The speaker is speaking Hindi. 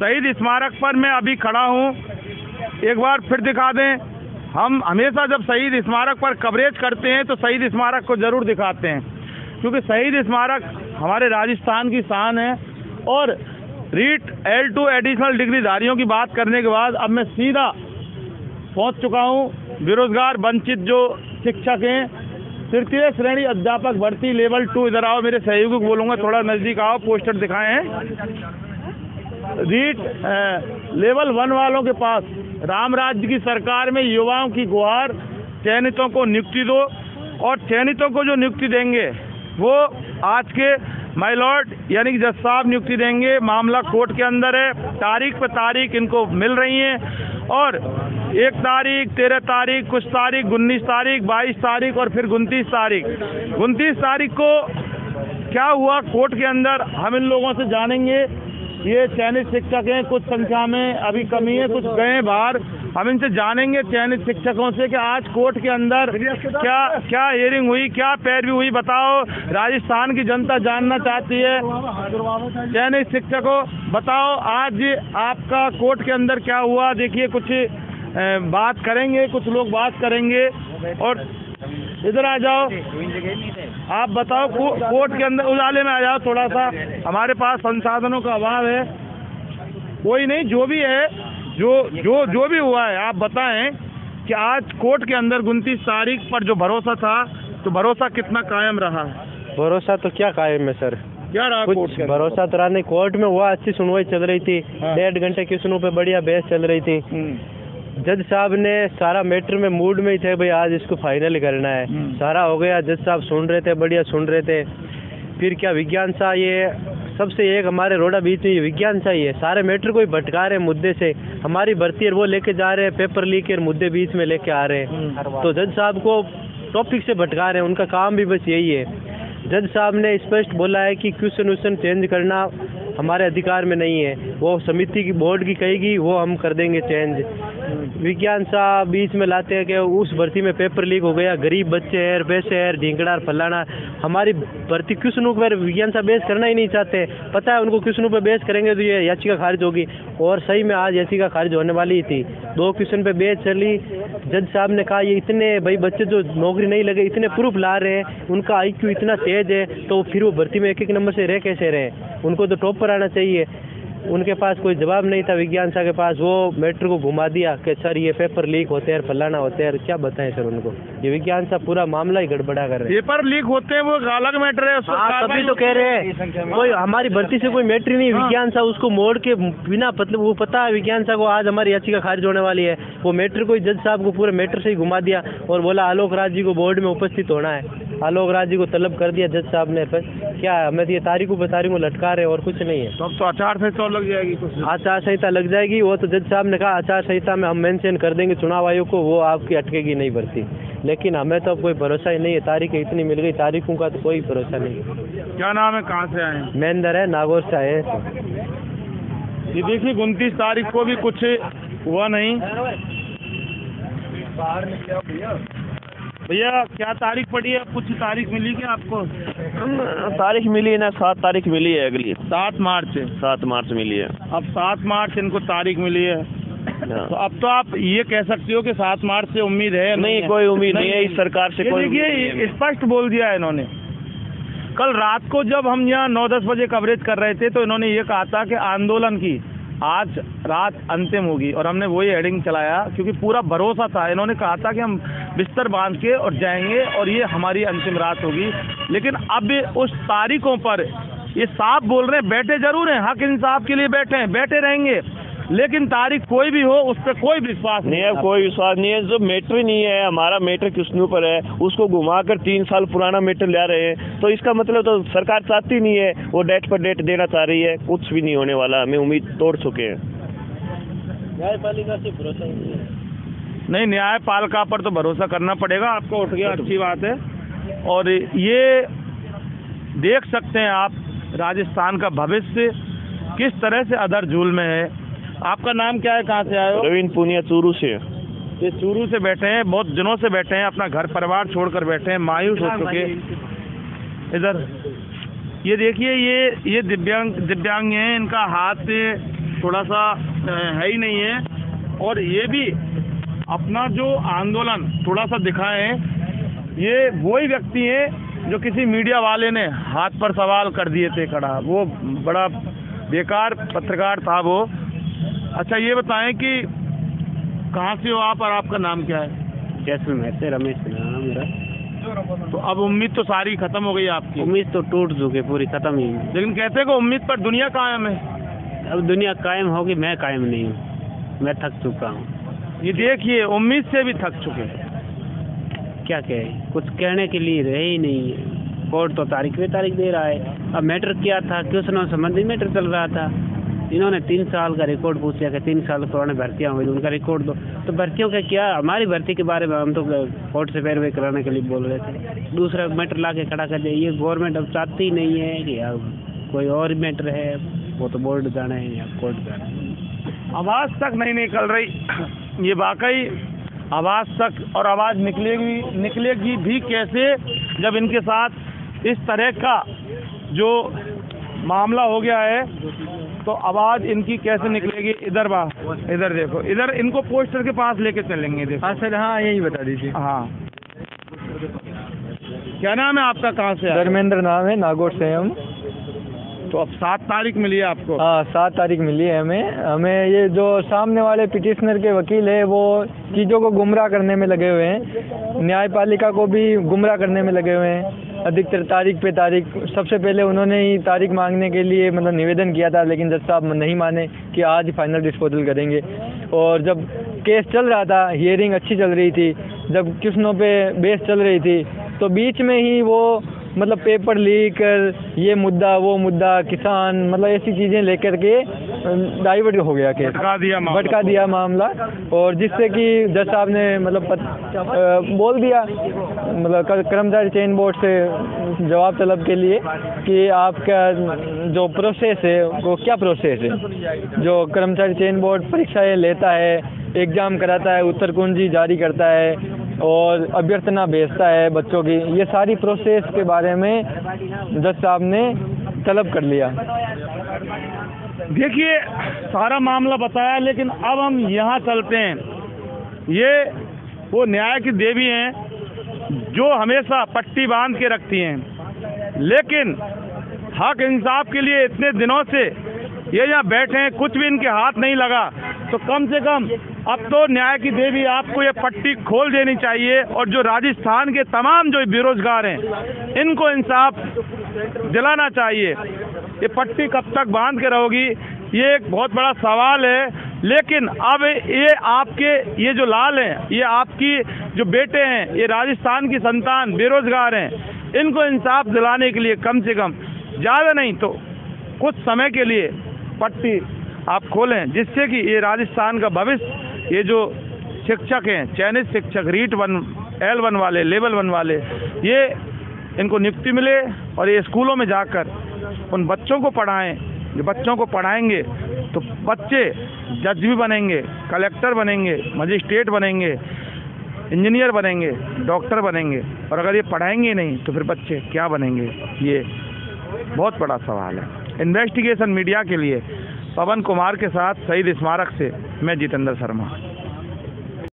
शहीद स्मारक पर मैं अभी खड़ा हूँ, एक बार फिर दिखा दें। हम हमेशा जब शहीद स्मारक पर कवरेज करते हैं तो शहीद स्मारक को ज़रूर दिखाते हैं, क्योंकि शहीद स्मारक हमारे राजस्थान की शान है। और रीट L2 एडिशनल डिग्रीधारियों की बात करने के बाद अब मैं सीधा पहुंच चुका हूं बेरोजगार वंचित जो शिक्षक हैं, तृतीय श्रेणी अध्यापक भर्ती लेवल 2। इधर आओ, मेरे सहयोगी को बोलूँगा थोड़ा नज़दीक आओ, पोस्टर दिखाए हैं। रीट लेवल 1 वालों के पास राम राज्य की सरकार में युवाओं की गुहार, चयनितों को नियुक्ति दो। और चयनितों को जो नियुक्ति देंगे वो आज के माय लॉर्ड यानी कि जज साहब नियुक्ति देंगे। मामला कोर्ट के अंदर है, तारीख पे तारीख इनको मिल रही हैं। और 1 तारीख, 13 तारीख, कुछ तारीख, 19 तारीख, 22 तारीख और फिर 29 तारीख। 29 तारीख को क्या हुआ कोर्ट के अंदर हम इन लोगों से जानेंगे। ये चयनित शिक्षक हैं, कुछ संख्या में अभी कमी है, कुछ गए बाहर। हम इनसे जानेंगे चयनित शिक्षकों से कि आज कोर्ट के अंदर क्या हियरिंग हुई, क्या पैरवी हुई, बताओ। राजस्थान की जनता जानना चाहती है। चयनित शिक्षकों बताओ आज आपका कोर्ट के अंदर क्या हुआ। देखिए कुछ बात करेंगे, कुछ लोग बात करेंगे। और इधर आ जाओ, आप बताओ कोर्ट के अंदर उजाले में आ जाओ थोड़ा सा, हमारे पास संसाधनों का अभाव है। कोई नहीं, जो भी है, जो भी हुआ है आप बताएं कि आज कोर्ट के अंदर 29 तारीख पर जो भरोसा था, तो भरोसा कितना कायम रहा। भरोसा तो क्या कायम है सर, क्या रहा कुछ भरोसा तो रहा नहीं। कोर्ट में हुआ, अच्छी सुनवाई चल रही थी। 1.5 घंटे की सुनवाई पे बढ़िया बहस चल रही थी। जज साहब ने सारा मैटर में मूड में ही थे, भाई आज इसको फाइनल करना है। सारा हो गया, जज साहब सुन रहे थे, बढ़िया सुन रहे थे। फिर क्या विज्ञान सा, ये सबसे एक हमारे रोड़ा बीच में ये विज्ञान सा ही है, सारे मैटर को ही भटका रहे हैं मुद्दे से। हमारी भर्ती है वो लेके जा रहे हैं, पेपर लीक और मुद्दे बीच में लेके आ रहे हैं। तो जज साहब को टॉपिक से भटका रहे हैं, उनका काम भी बस यही है। जज साहब ने स्पष्ट बोला है कि क्वेश्चन चेंज करना हमारे अधिकार में नहीं है, वो समिति की बोर्ड की कहेगी, वो हम कर देंगे चेंज। विज्ञान साहब बीच में लाते हैं कि उस भर्ती में पेपर लीक हो गया, गरीब बच्चे हैं, पैसे हैं, ढींकड़ा फलाना। हमारी भर्ती क्वेश्चनों पर विज्ञान साहब बेस करना ही नहीं चाहते। पता है उनको क्वेश्चनों पर बेस करेंगे तो ये याचिका खारिज होगी। और सही में आज याचिका खारिज होने वाली ही थी। 2 क्वेश्चन पे बेस चली। जज साहब ने कहा ये इतने भाई बच्चे जो नौकरी नहीं लगे, इतने प्रूफ ला रहे हैं, उनका IQ इतना तेज है, तो फिर वो भर्ती में 1-1 नंबर से रह कैसे रहे। उनको तो टॉप पर आना चाहिए। उनके पास कोई जवाब नहीं था विज्ञान साहब के पास। वो मैटर को घुमा दिया कि सर ये पेपर लीक होते हैं, फलाना होते हैं। क्या बताएं सर उनको, ये विज्ञान साहब पूरा मामला ही गड़बड़ा कर रहे हैं। पेपर लीक होते हैं वो अलग मैटर है, तभी तो कह रहे हैं कोई हमारी भर्ती से कोई मैटर नहीं। विज्ञान साहब उसको मोड़ के बिना मतलब, वो पता है विज्ञान साहब को आज हमारी याचिका खारिज होने वाली है, वो मैटर को जज साहब को पूरे मैटर से ही घुमा दिया और बोला आलोक राज जी को बोर्ड में उपस्थित होना है। आलोक राज जी को तलब कर दिया जज साहब ने। बस क्या हमें ये तारीखों पर तारीखों लटका रहे और कुछ नहीं है। तो आचार संहिता लग जाएगी, कुछ आचार संहिता लग जाएगी। वो तो जज साहब ने कहा आचार संहिता में हम मेंशन कर देंगे चुनाव आयोग को, वो आपकी अटकेगी नहीं भर्ती। लेकिन हमें तो अब कोई भरोसा ही नहीं है। तारीखें इतनी मिल गई, तारीखों का तो कोई भरोसा नहीं। क्या नाम है, कहाँ से आए? महेंद्र है, नागौर से आए। ये देखिए 29 तारीख को भी कुछ हुआ नहीं। भैया क्या तारीख पड़ी है, कुछ तारीख मिली क्या आपको? तारीख मिली है ना, 7 तारीख मिली है अगली। 7 मार्च मिली है। अब 7 मार्च इनको तारीख मिली है, तो अब तो आप ये कह सकते हो कि 7 मार्च से उम्मीद है? नहीं, कोई उम्मीद नहीं है इस सरकार से। कोई देखिए स्पष्ट बोल दिया है इन्होंने। कल रात को जब हम यहाँ 9-10 बजे कवरेज कर रहे थे तो इन्होंने ये कहा था कि आंदोलन की आज रात अंतिम होगी, और हमने वही हेडिंग चलाया क्योंकि पूरा भरोसा था। इन्होंने कहा था कि हम बिस्तर बांध के और जाएंगे और ये हमारी अंतिम रात होगी। लेकिन अब उस तारीखों पर ये साफ बोल रहे हैं, बैठे जरूर हैं, हक इंसाफ के लिए बैठे हैं, बैठे रहेंगे, लेकिन तारीख कोई भी हो उस पर कोई विश्वास नहीं है। कोई विश्वास नहीं है। जो मैटर ही नहीं है, हमारा मैटर किसने पर है, उसको घुमाकर 3 साल पुराना मैटर ला रहे हैं। तो इसका मतलब तो सरकार चाहती नहीं है, वो डेट पर डेट देना चाह रही है। कुछ भी नहीं होने वाला, हमें उम्मीद तोड़ चुके हैं। न्यायपालिका से भरोसा नहीं, न्यायपालिका पर तो भरोसा करना पड़ेगा। आपको उठ गया, अच्छी बात है। और ये देख सकते हैं आप राजस्थान का भविष्य किस तरह से अधर झूल में है। आपका नाम क्या है, कहाँ से आए हो? रवीन पुनिया, चूरू से। ये चूरू से बैठे हैं, बहुत दिनों से बैठे हैं, अपना घर परिवार छोड़कर बैठे हैं, मायूस हो चुके। इधर ये देखिए, ये दिव्यांग हैं, इनका हाथ थोड़ा सा है ही नहीं है। और ये भी अपना जो आंदोलन थोड़ा सा दिखाए, ये वही व्यक्ति हैं जो किसी मीडिया वाले ने हाथ पर सवाल कर दिए थे खड़ा, वो बड़ा बेकार पत्रकार था वो। अच्छा ये बताएं कि कहाँ से हो आप और आपका नाम क्या है? जैसलमेर से रमेश नाम मेरा। तो अब उम्मीद तो सारी खत्म हो गई आपकी? उम्मीद तो टूट चुकी, पूरी खत्म ही। लेकिन कहते को उम्मीद पर दुनिया कायम है। अब दुनिया कायम होगी, मैं कायम नहीं हूँ, मैं थक चुका हूँ। ये देखिए उम्मीद से भी थक चुके। क्या कहे, कुछ कहने के लिए रहे ही नहीं है। कोर्ट तो तारीख पे तारीख दे रहा है। अब मैटर क्या था, क्वेश्चन संबंधी मैटर चल रहा था। इन्होंने 3 साल का रिकॉर्ड पूछ लिया कि 3 साल पुराने भर्तियाँ हुई, उनका रिकॉर्ड दो। तो भर्तियों का क्या, हमारी भर्ती के बारे में हम तो कोर्ट से पैरवी कराने के लिए बोल रहे थे। दूसरा मैटर ला के खड़ा कर दिया। ये गवर्नमेंट अब चाहती ही नहीं है कि यार कोई और मैटर है, वो तो बोर्ड जाना है या कोर्ट जाना है। आवाज़ तक नहीं निकल रही। ये वाकई आवाज़ तक, और आवाज़ निकलेगी भी कैसे जब इनके साथ इस तरह का जो मामला हो गया है, तो आवाज़ इनकी कैसे निकलेगी? इधर इधर देखो, इधर इनको पोस्टर के पास लेके चलेंगे। देखो। हाँ सर, हाँ यही बता दीजिए। हाँ, क्या नाम है आपका, कहाँ से? धर्मेंद्र नाम है, नागौर से हम। तो अब 7 तारीख मिली है आपको? हाँ 7 तारीख मिली है हमें। ये जो सामने वाले पिटिशनर के वकील है वो चीज़ों को गुमराह करने में लगे हुए हैं, न्यायपालिका को भी गुमराह करने में लगे हुए हैं। अधिकतर तारीख पे तारीख, सबसे पहले उन्होंने ही तारीख मांगने के लिए मतलब निवेदन किया था, लेकिन जज साहब नहीं माने कि आज फाइनल डिस्पोजल करेंगे। और जब केस चल रहा था, हियरिंग अच्छी चल रही थी, जब क्वेश्चनों पे बेस चल रही थी, तो बीच में ही वो मतलब पेपर लीक कर, ये मुद्दा वो मुद्दा, किसान, मतलब ऐसी चीज़ें लेकर के डाइवर्ट हो गया केस, भटका दिया मामला। और जिससे कि जज साहब ने मतलब बोल दिया, मतलब कर्मचारी चयन बोर्ड से जवाब तलब के लिए कि आपका जो प्रोसेस है वो क्या प्रोसेस है। जो कर्मचारी चयन बोर्ड परीक्षाएं लेता है, एग्ज़ाम कराता है, उत्तर कुंजी जारी करता है और अभ्यर्थना भेजता है बच्चों की, ये सारी प्रोसेस के बारे में जज साहब ने तलब कर लिया। देखिए सारा मामला बताया, लेकिन अब हम यहाँ चलते हैं। ये वो न्याय की देवी हैं जो हमेशा पट्टी बांध के रखती हैं, लेकिन हक इंसाफ के लिए इतने दिनों से ये यहाँ बैठे हैं, कुछ भी इनके हाथ नहीं लगा। तो कम से कम अब तो न्याय की देवी आपको ये पट्टी खोल देनी चाहिए, और जो राजस्थान के तमाम जो बेरोजगार हैं इनको इंसाफ दिलाना चाहिए। ये पट्टी कब तक बांध के रहोगी, ये एक बहुत बड़ा सवाल है। लेकिन अब ये आपके ये जो लाल हैं, ये आपकी जो बेटे हैं, ये राजस्थान की संतान बेरोजगार हैं, इनको इंसाफ दिलाने के लिए कम से कम ज़्यादा नहीं तो कुछ समय के लिए पट्टी आप खोलें, जिससे कि ये राजस्थान का भविष्य, ये जो शिक्षक हैं, चयनित शिक्षक, रीट 1 L1 वाले, लेवल 1 वाले, ये इनको नियुक्ति मिले और ये स्कूलों में जाकर उन बच्चों को पढ़ाएं। जो बच्चों को पढ़ाएंगे तो बच्चे जज भी बनेंगे, कलेक्टर बनेंगे, मजिस्ट्रेट बनेंगे, इंजीनियर बनेंगे, डॉक्टर बनेंगे। और अगर ये पढ़ाएंगे नहीं तो फिर बच्चे क्या बनेंगे, ये बहुत बड़ा सवाल है। इन्वेस्टिगेशन मीडिया के लिए पवन कुमार के साथ शहीद स्मारक से मैं जितेंद्र शर्मा।